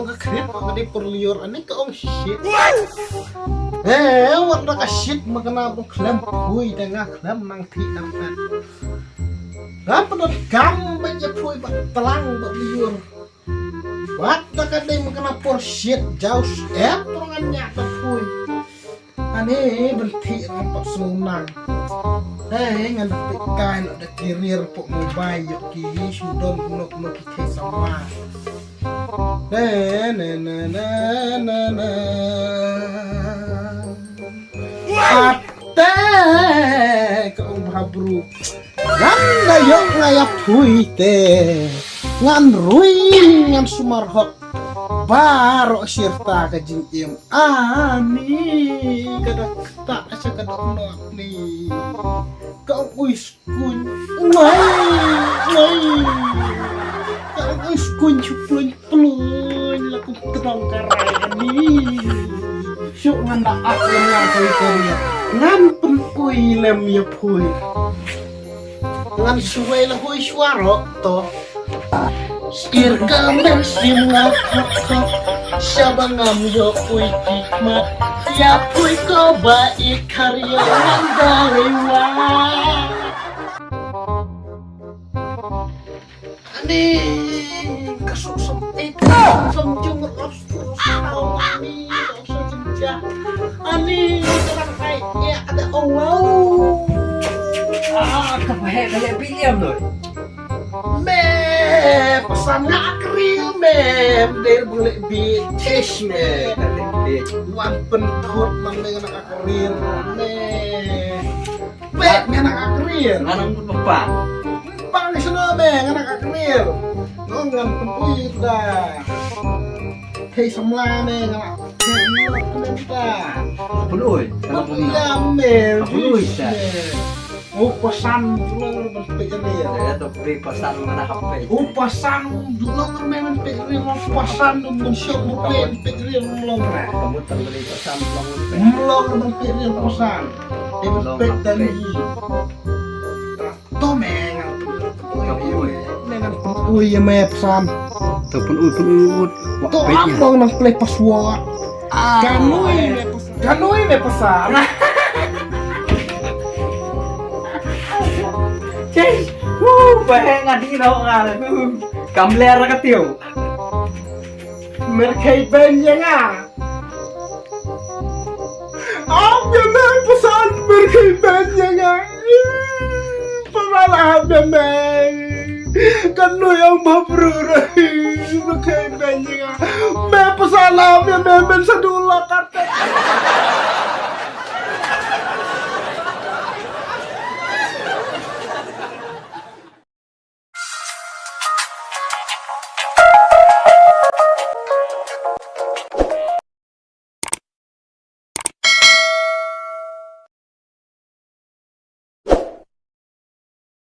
ong kakrip ang di perliur ani ka ong shit. Wat na ka shit magana bong klam puy tengah klam nang ti amat. Dapat gam baca puy bat telang berliur. Wat na ka day magana por shit jauh perangannya ta puy. Ani berti rampak sunang. Ngan pikai lo da kirir po mobile yo kiri sudom kuno kita sama. Na. Ate kau babru. Ngan dayok ngayap puite. Ngan rui ngan sumarhok. Baro sirta ka jingim ani kada tak asa kada nok ni kau uiskun wai kau uiskun chuplun plun laku terang karai ani syuk nganda aku yang kaya ngan pen ui lem ya pui ngan suwe la hui swaro to Irgamen simngat hok Syabangam yo uy tikmat Ya puy ko baik karya mandalewa Ani kasusam samjung rasul Ani kasusam jenjah Ani terang kai ya ada wow Kapahit kaya pilih loh. Pesan akril der boleh bitis wan pentut dengan akril dengan akril Anong pempang? pang di sana dengan akril ngan pentuy dah hei semla dengan Peluy. Kalau peluy Upasan dulu berpikir Ada beri pesan mana HP. Upasan dulu memang pikir upasan dulu syok mungkin pikir melong Kamu terbeli pesan melong berpikir upasan berpikir dari to mengal mengal uy ya me pesan Ataupun uut. to abang nang play password ganui me pesan Cih, bahaya ngadi tau ngal. Kamler ketiu. Merkai banyak ah. Ambil pesan merkai banyak ah. Pemalah memang. Kan lo yang mabrur. Merkai banyak ah. Me pesan ambil memang sedula kata.